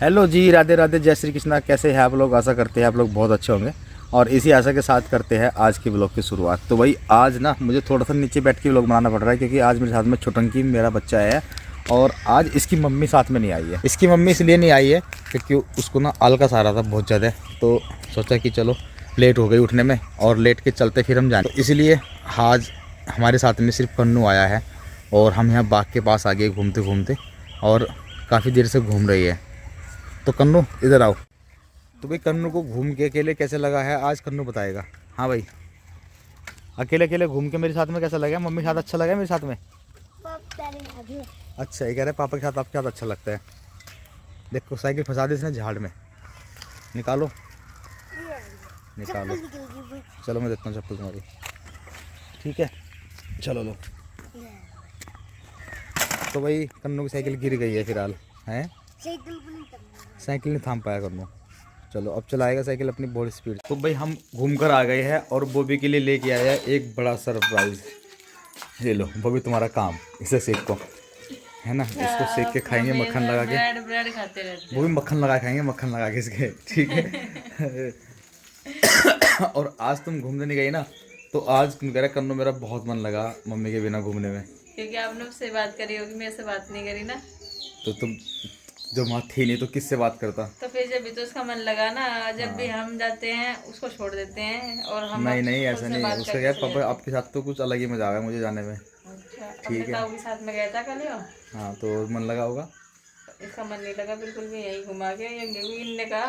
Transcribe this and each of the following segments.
Hello जी, राधे राधे, जय श्री कृष्णा। कैसे हैं आप लोग? आशा करते हैं आप लोग बहुत अच्छे होंगे और इसी आशा के साथ करते हैं आज की व्लॉग की शुरुआत। तो भाई आज ना मुझे थोड़ा सा नीचे बैठ के व्लॉग बनाना पड़ रहा है क्योंकि आज मेरे साथ में छोटंकी मेरा बच्चा है और आज इसकी मम्मी साथ में नहीं आई है। इसकी मम्मी इसलिए नहीं आई है क्योंकि उसको ना आलकस आ रहा था बहुत ज़्यादा, तो सोचा कि चलो लेट हो गई उठने में और लेट के चलते फिर हम जाएँ, तो इसलिए आज हमारे साथ में सिर्फ कन्नू आया है और हम यहाँ बाग के पास आ गए घूमते घूमते और काफ़ी देर से घूम रही है। तो कन्नू इधर आओ। तो भाई कन्नू को घूम के अकेले कैसे लगा है आज कन्नू बताएगा। हाँ भाई, अकेले अकेले घूम के मेरे साथ में कैसा लगा? मम्मी के साथ अच्छा लगा मेरे साथ में? अच्छा, ये कह रहे पापा के साथ आपके साथ अच्छा लगता है। देखो साइकिल फंसा दी इसने झाड़ में। निकालो निकालो, चलो मैं देता हूँ चप्पल तुम्हारी। ठीक है चलो लो। तो भाई कन्नू की साइकिल गिर गई है फिलहाल, हैं साइकिल नहीं थाम पाया कन्नू। चलो अब चलाएगा साइकिल अपनी बहुत स्पीड। तो भाई हम घूम कर आ गए हैं और बॉबी के लिए लेके आया है एक बड़ा सरप्राइज। ये लो बॉबी, तुम्हारा काम इसे सेक को, है ना? इसको सेक के खाएंगे मक्खन लगा के। ब्रेड खाते रहते वो भी मक्खन लगा के खाएंगे, मक्खन लगा के इसके, ठीक है। और आज तुम घूमने नहीं गई ना, तो आज तुम कह रहे कन्नू मेरा बहुत मन लगा मम्मी के बिना घूमने में, क्योंकि आपने उससे बात करी होगी, मेरे से बात नहीं करी ना। तो तुम जब वहाँ थी नहीं तो किससे बात करता? तो फिर जब भी तो उसका मन लगा ना, जब भी हाँ। हम जाते हैं उसको छोड़ देते हैं और हम नहीं नहीं, ऐसा उससे नहीं, बात उसका करके क्या है, चले पापा जाते हैं। आपके साथ तो कुछ अलग ही मजा आया मुझे जाने में। अच्छा, ठीक अपने है। ताऊ के साथ में गया था कल यो। हाँ तो मन लगा होगा। इसका मन नहीं लगा बिल्कुल भी, यही घुमा के इनने कहा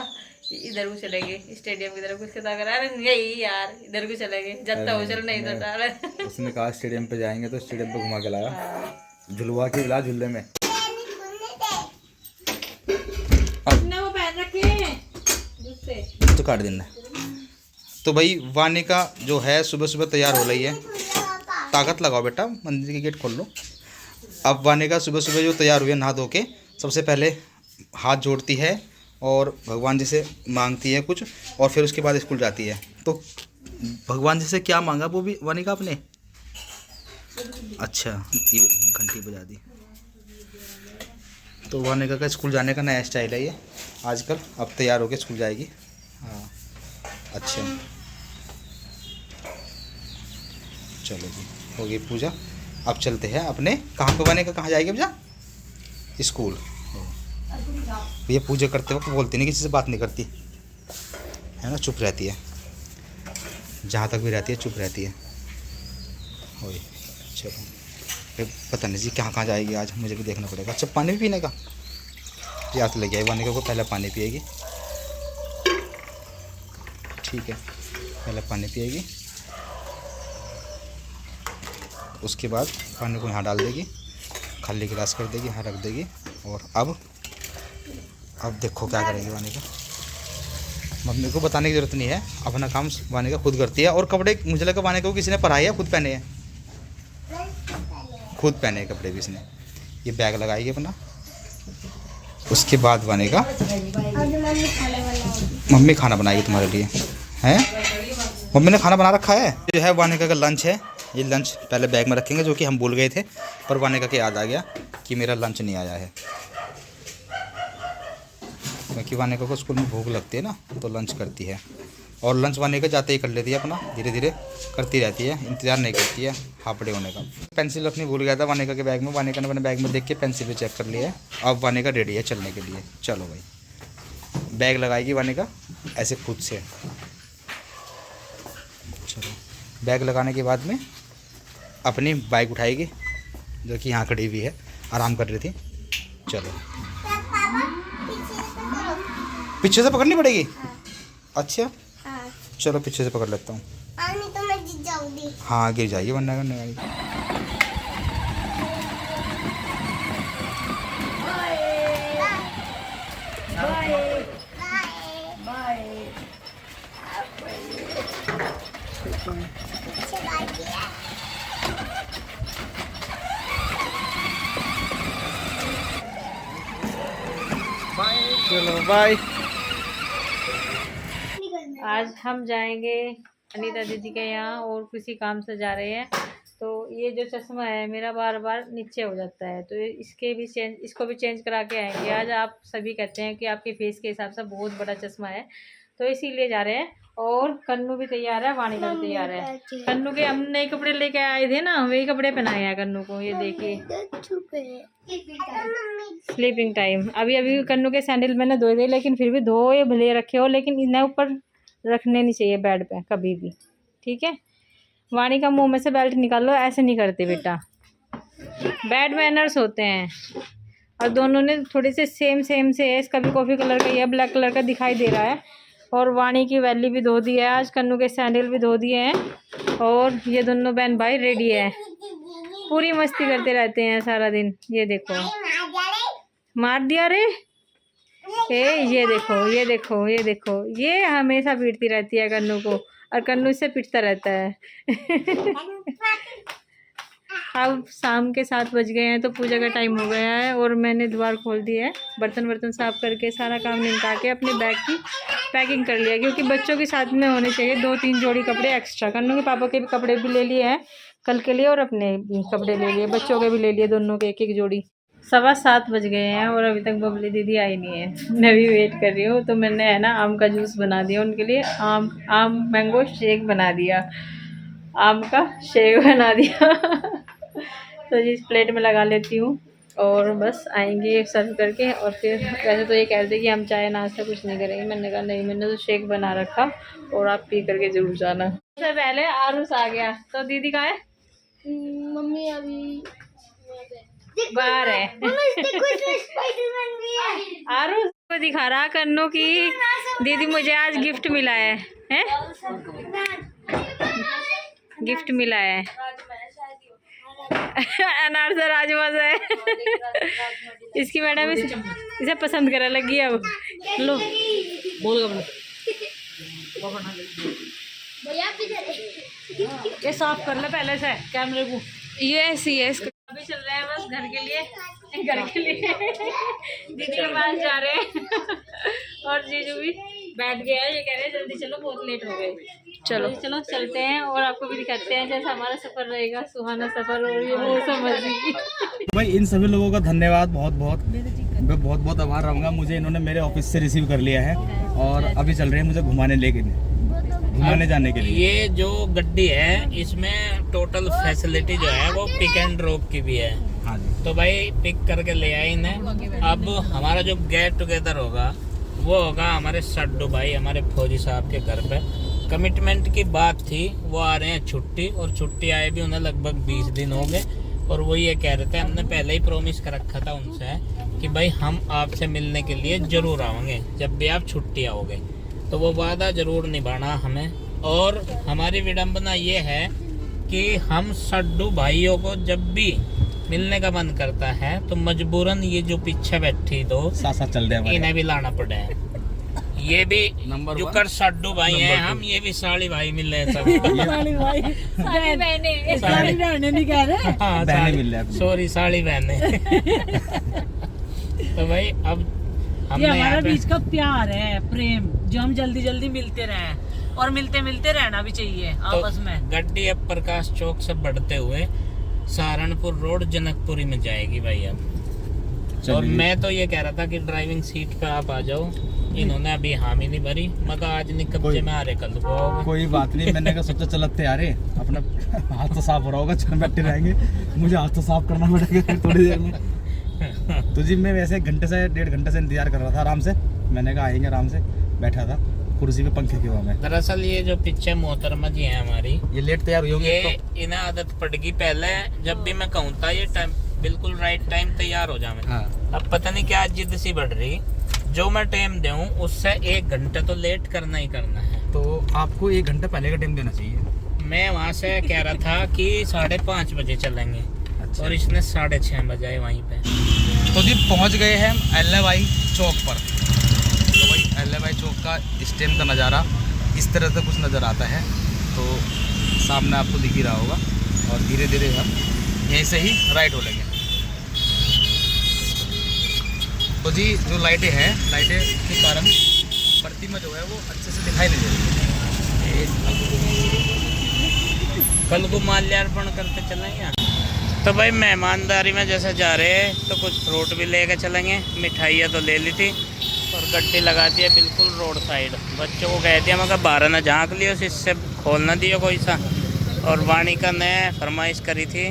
कि इधर को चले गए स्टेडियम की तरफ। उसके तो अगर अरे यही यार इधर को चले गए, जब तक चल नहीं नहीं, इधर। उसने कहा स्टेडियम पे जाएंगे तो स्टेडियम पे घुमा के लाया, हाँ। झुलवा के ला झूले में। ना वो पहन रखे तो काट देना। तो भाई वानी का जो है सुबह सुबह तैयार हो रही है। ताकत लगाओ बेटा, मंदिर की गेट खोल लो। अब वानी का सुबह सुबह जो तैयार हुई है नहा धो के, सबसे पहले हाथ जोड़ती है और भगवान जी से मांगती है कुछ और फिर उसके बाद स्कूल जाती है। तो भगवान जी से क्या मांगा वो भी वानी का आपने? अच्छा, ये घंटी बजा दी। तो वानिका का स्कूल जाने का नया स्टाइल है ये आजकल। अब तैयार होके स्कूल जाएगी। हाँ अच्छा, चलो जी हो गई पूजा। अब चलते हैं अपने कहाँ पे, वानिका कहाँ जाएगी भैया? स्कूल। भैया पूजा करते वक्त बोलती नहीं, किसी से बात नहीं करती है ना, चुप रहती है, जहाँ तक भी रहती है चुप रहती है। वही चलो, फिर पता नहीं जी कहाँ जाएगी आज, मुझे भी देखना पड़ेगा। अच्छा पानी भी पीने का याद लग गया, वानिका को पहले पानी पिएगी। ठीक है, पहले पानी पिएगी, उसके बाद पानी को यहाँ डाल देगी, खाली गिलास कर देगी, यहाँ रख देगी। और अब देखो क्या करेगी वानिका। मम्मी को बताने की ज़रूरत नहीं है, अपना काम वानिका खुद करती है। और कपड़े मुझे लगा वानिका को किसी ने पहनाया है, खुद पहने हैं? खुद पहने हैं कपड़े भी इसने। ये बैग लगाएगी अपना, उसके बाद वानिका मम्मी खाना बनाएगी तुम्हारे लिए, हैं? मम्मी ने खाना बना रखा है। जो है वानिका का लंच है, ये लंच पहले बैग में रखेंगे, जो कि हम भूल गए थे, पर वानिका के याद आ गया कि मेरा लंच नहीं आया है। क्योंकि वानिका को स्कूल में भूख लगती है ना, तो लंच करती है। और लंच वानिका जाते ही कर लेती है अपना, धीरे धीरे करती रहती है, इंतज़ार नहीं करती है हाफ डे होने का। पेंसिल रखनी भूल गया था वानिका के बैग में, वानिका ने अपने बैग में देख के पेंसिल भी चेक कर लिया है। अब वानिका रेडी है चलने के लिए। चलो भाई, बैग लगाएगी वानिका ऐसे खुद से। चलो, बैग लगाने के बाद में अपनी बाइक उठाएगी, जो कि यहाँ खड़ी हुई है, आराम कर रही थी। चलो, पीछे से पकड़नी पड़ेगी? अच्छा चलो पीछे से पकड़ लेता हूँ। तो मैं गिर जाऊंगी। हाँ गिर जाएगी वरना करने वाली। चलो बाय। आज हम जाएंगे अनीता दीदी के यहाँ और किसी काम से जा रहे हैं, तो ये जो चश्मा है मेरा बार बार नीचे हो जाता है, तो इसको भी चेंज करा के आएंगे आज। आप सभी कहते हैं कि आपके फेस के हिसाब से बहुत बड़ा चश्मा है, तो इसीलिए जा रहे हैं। और कन्नू भी तैयार है, वाणी का भी तैयार है। कन्नू के हम नए कपड़े लेके आए थे ना, वही कपड़े पहनाए हैं कन्नू को। ये देखिए स्लीपिंग टाइम। अभी अभी कन्नू के सैंडल मैंने धोए थे, लेकिन फिर भी धोए भले रखे हो, लेकिन इन्हें ऊपर रखने नहीं चाहिए बेड पे कभी भी, ठीक है। वाणी का मुंह में से बेल्ट निकाल लो, ऐसे नहीं करते बेटा, बैड मैनर्स होते हैं। और दोनों ने थोड़े से सेम से है। इसका भी कॉफ़ी कलर का, यह ब्लैक कलर का दिखाई दे रहा है। और वाणी की वैली भी धो दी है आज, कन्नू के सैंडल भी धो दिए हैं। और ये दोनों बहन भाई रेडी है, पूरी मस्ती करते रहते हैं सारा दिन। ये देखो मार दिया रे, ये देखो, ये हमेशा पीटती रहती है कन्नू को, और कन्नू इससे पिटता रहता है। अब शाम के 7 बज गए हैं, तो पूजा का टाइम हो गया है। और मैंने द्वार खोल दिया है, बर्तन साफ करके सारा काम निपटा के अपने बैग की पैकिंग कर लिया, क्योंकि बच्चों के साथ में होने चाहिए 2-3 जोड़ी कपड़े एक्स्ट्रा। कन्नू के पापा के भी कपड़े भी ले लिए हैं कल के लिए, और अपने भी कपड़े ले लिए, बच्चों के भी ले लिए, दोनों के 1-1 जोड़ी। 7:15 बज गए हैं और अभी तक बबली दीदी आई नहीं है। मैं भी वेट कर रही हूँ। तो मैंने है ना आम का जूस बना दिया उनके लिए, आम मैंगो शेक बना दिया, आम का शेक बना दिया। तो जिस प्लेट में लगा लेती हूँ, और बस आएंगे सर्व करके। और फिर वैसे तो ये कह रहे थे कि हम चाय नाश्ता कुछ नहीं करेंगे, मैंने कहा नहीं, मैंने तो शेक बना रखा, और आप पी करके जरूर जाना। सबसे पहले आरुष आ गया, तो दीदी कहाँ है? मम्मी अभी बाहर है। आरुष को दिखा रहा कन्नू की दीदी, मुझे आज गिफ्ट मिला है, हैं? गिफ्ट मिला है। अनार से राजमास है। इसकी मैडम इसे पसंद करा लगी। अब लो बोल, ये साफ कर ले पहले से कैमरे को। यस अभी चल रहे हैं बस घर के लिए दीदी के पास जा रहे हैं। और जीजू भी बैठ गया है, ये कह रहे हैं जल्दी चलो, बहुत लेट हो गए। चलो चलते हैं, और आपको भी दिखाते हैं जैसा हमारा सफर रहेगा, सुहाना सफर। और ये वो समझ भाई इन सभी लोगों का धन्यवाद, मैं बहुत आभार रहूँगा। मुझे इन्होंने मेरे ऑफिस से रिसीव कर लिया है, और अभी चल रहे हैं मुझे घुमाने जाने के लिए। ये जो गड्डी है, इसमें टोटल फैसिलिटी जो है वो पिक एंड ड्रॉप की भी है। हाँ जी। तो भाई पिक करके ले आए इन्हें। अब हमारा जो गेट टुगेदर होगा वो होगा हमारे सड्डू भाई, हमारे फौजी साहब के घर पे। कमिटमेंट की बात थी, वो आ रहे हैं छुट्टी, और छुट्टी आए भी उन्हें लगभग 20 दिन हो गए। और वो ये कह रहे थे, हमने पहले ही प्रॉमिस कर रखा था उनसे कि भाई हम आपसे मिलने के लिए ज़रूर आएंगे जब भी आप छुट्टी आओगे। तो वो वादा ज़रूर निभाना हमें। और हमारी विडंबना ये है कि हम सड्डू भाइयों को जब भी मिलने का मन करता है तो मजबूरन ये जो पीछे बैठी दो साथ चल रहे हैं, इन्हें भी लाना पड़े है। ये भी जो कर सड्डू भाई हैं, हम ये भी साड़ी भाई मिल रहे हैं सब। साड़ी बहने नहीं कह रहे, हाँ बहने मिल रहे हैं, सॉरी साड़ी बहने। तो भाई अब ये हमारा बीच का प्यार है, प्रेम, जो हम जल्दी मिलते रहें, और मिलते रहना भी चाहिए आपस में। गड्डी अब प्रकाश चौक से बढ़ते हुए सहारनपुर रोड जनकपुरी में जाएगी भाई अब। और मैं तो ये कह रहा था कि ड्राइविंग सीट पे आप आ जाओ, इन्होंने अभी हामी नहीं भरी। मगर आज नहीं कब्जे में आ रहे, कल को कोई बात नहीं। मैंने कहा सोचा चलते आ रहे, अपना हाथ तो साफ हो रहा होगा, चल बैठे रहेंगे, मुझे हाथ तो साफ करना पड़ेगा थोड़ी देर में। तो जी मैं वैसे 1.5 घंटे से इंतजार कर रहा था आराम से, मैंने कहा आएंगे, आराम से बैठा था कुर्सी पे पंखे की हवा में। दरअसल ये जो पीछे मोहतरमा जी हैं हमारी, ये लेट तैयार हुई होंगी, ये इन्हें आदत पड़ गई। पहले जब भी मैं कहूँ था ये टाइम बिल्कुल राइट टाइम तैयार हो जाए। हाँ। अब पता नहीं क्या जिद सी बढ़ रही, जो मैं टाइम दूं उससे 1 घंटे तो लेट करना ही करना है। तो आपको 1 घंटा पहले का टाइम देना चाहिए। मैं वहाँ से कह रहा था कि 5:30 बजे चलेंगे। अच्छा। और इसने 6:30 बजाए वहीं पे। तो जी पहुंच गए हैं अल्लाबाई चौक पर। तो भाई अल्लाबाई चौक का इस टाइम का नज़ारा इस तरह से कुछ नज़र आता है, तो सामने आपको दिख ही रहा होगा। और धीरे धीरे हम यहीं से ही राइट हो लेंगे। तो जी जो लाइटें हैं, लाइटें के कारण प्रतिमा जो है वो अच्छे से दिखाई नहीं दे रही है। कल को माल्यार्पण करते चलेंगे। तो भाई मेहमानदारी में जैसे जा रहे हैं तो कुछ फ्रूट भी लेके चलेंगे। मिठाइयाँ तो ले ली थी और गड्डी लगा दी है बिल्कुल रोड साइड। बच्चों को कह दिया मगर बारह ना झाँक लियो, इससे खोल ना दियो कोई सा। और वाणिका ने फरमाइश करी थी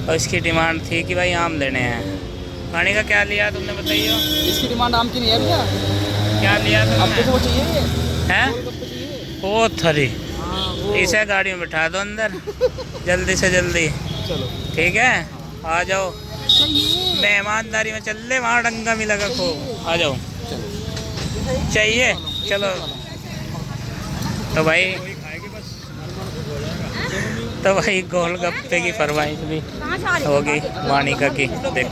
और इसकी डिमांड थी कि भाई आम लेने हैं। वाणिका क्या लिया तुमने बताइए? इसकी डिमांड आम की नहीं है भैया। क्या लिया तुमने? वो चाहिए हैं? ओ थरी, इसे गाड़ी में बिठा दो अंदर जल्दी से जल्दी। चलो ठीक है, आ जाओ। मेहमानदारी में चल ले, वहाँ डंगा भी लगा खूब। आ जाओ। चाहिए? चलो। तो भाई गोलगप्पे की फरमाइश भी होगी वाणिका की। देखो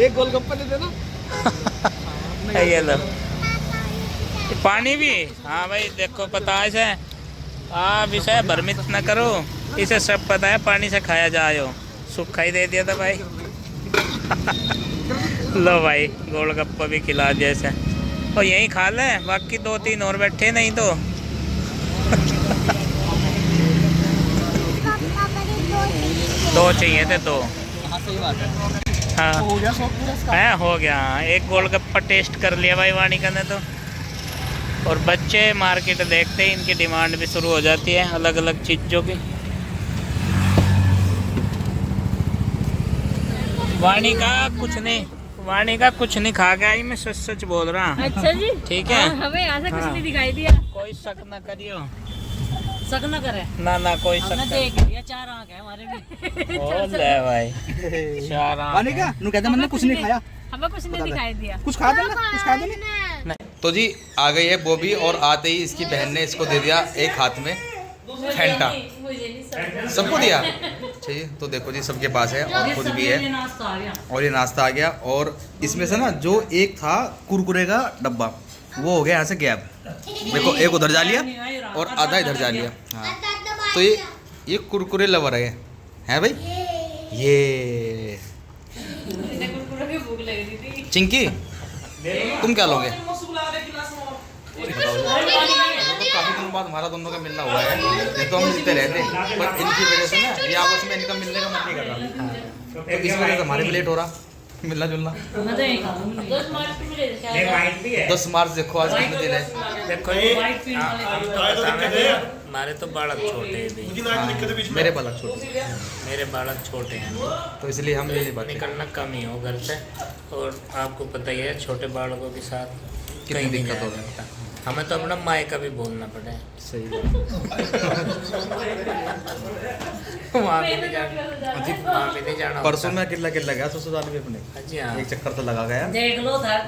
एक गोलगप्पा दे देना। ये लो पानी भी। हाँ भाई देखो पता है आप इसे भ्रमित न करो, इसे सब पता है पानी से खाया जाओ। सूखा ही दे दिया था भाई। लो भाई गोलगप्पा भी खिला दिया इसे। और यहीं खा ले, बाकी 2-3 और बैठे नहीं तो। दो चाहिए थे, 2। हाँ सही बात है। हाँ हो गया शौक पूरा इसका। है, हो गया। एक गोलगप्पा टेस्ट कर लिया भाई वाणिका ने तो। और बच्चे मार्केट देखते ही इनकी डिमांड भी शुरू हो जाती है अलग अलग चीज़ों की। वाणिका कुछ नहीं खा के आई, मैं सच सच बोल रहा हूँ। अच्छा जी, ठीक है। हमें यहाँ से कुछ हाँ। नहीं दिखाई दिया। कोई शक न करियो। शक न करे, ना कोई शक हमने न। देख लिया 4 आंख है हमारे भी। ओ ले भाई, 4 आंख वाणिका है। नु कहता मैंने कुछ नहीं खाया। हमें कुछ नहीं दिखाई दिया। कुछ खा देना, कुछ खा देना। तो जी आ गई है बॉबी और आते ही इसकी बहन ने इसको दे दिया एक हाथ में फैंटा। सबको दिया। चाहिए तो देखो जी सबके पास है और खुद भी है। नाश्ता आ गया। और ये नाश्ता आ गया और इसमें से ना जो एक था कुरकुरे का डब्बा वो हो गया यहाँ से गैप। देखो एक उधर जा लिया और आधा इधर जा लिया। हाँ तो ये कुरकुरे लवर है भाई। ये चिंकी तुम क्या लोगे? काफी दिनों बाद हमारा दोनों का मिलना हुआ है। ये तो हम मिलते रहते पर इनकी वजह से ना ये आपस में इनका मिलने का मन नहीं कर रहा, तो इस वजह से हमारे भी लेट हो रहा मिलना जुलना। मैं तो एक खाऊंगी। 10 मार्च को मिले क्या? 10 मार्च देखो आज कितने दिन है। देखो ये हमारे तो बालक छोटे हैं। मेरे बालक छोटे, मेरे बालक छोटे हैं तो इसलिए हम ले नहीं पाते। निकलना कम ही हो घर से। और आपको पता ही है छोटे बालकों के साथ कितनी कहीं नहीं दिक्कत जाया हो गई। जाता। हमें तो अपना मायका भी बोलना पड़े। सही वहाँ भी नहीं जाना परसों होता। में अकेला गया ससुराल भी अपने। जी हाँ। एक चक्कर तो लगा गया। देख लो था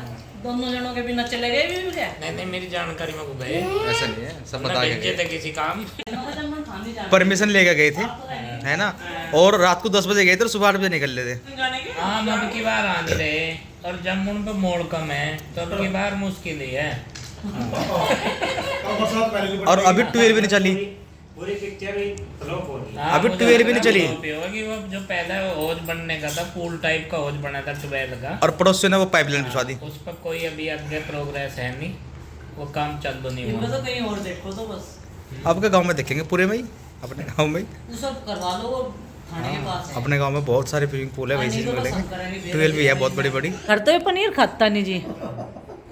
दोनों जनों के बिना चले गए भी क्या? नहीं मेरी जानकारी में को गए ऐसा नहीं है, सब ना बता के भेजे गए। थे किसी काम। परमिशन लेकर गए थे है ना, और रात को 10 बजे गए थे और सुबह 8 बजे निकल लेते। हाँ अब की बार आ नहीं रहे और जम्मू पे मोड़ कम है तो अब की बार मुश्किल ही है। और अभी 12 भी नहीं चली। हाँ, अभी मुझे 12 भी नहीं लगा चली। कि वो जो पहले हौज बनने का था, पूल टाइप का हौज बना था 12 का। और पड़ोस से ना वो पाइपलाइन बिछवा दी। उस पर कोई अभी आगे प्रोग्रेस है नहीं, वो काम चालू नहीं इनको हुआ। तो कहीं और देखो तो बस। आपके गांव में देखेंगे पूरे में ही, अपने गांव में ही। वो सब करवा लो, वो थाने के पास है। अपने गांव में बहुत सारे स्विमिंग पूल है, वैसे पानी तो मिलेंगे। पसंद करेंगे। 12 भी है बहुत बड़ी बड़ी। करते हुए पनीर खाता नहीं जी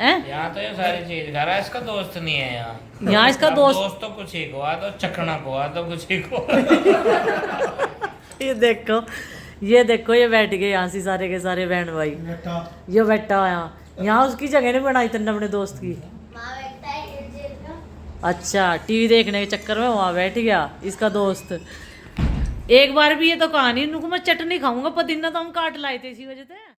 हैं? यहाँ तो ये सारी चीज खा रहा है, इसका दोस्त नहीं है यहाँ। यहाँ इसका अब दोस्त तो कुछ ही खुआ दो, चखना खुआ दो, कुछ ही खुआ। ये देखो ये बैठ गए यहाँ से सारे के सारे बहन भाई। ये बैठा यहाँ उसकी जगह नहीं बनाई तन्ने अपने दोस्त की। अच्छा टीवी देखने के चक्कर में वहाँ बैठ गया इसका दोस्त। एक बार भी ये तो कहानी, इनको मैं चटनी खाऊंगा, पुदीना तो हम काट लाए थे इसी वजह से।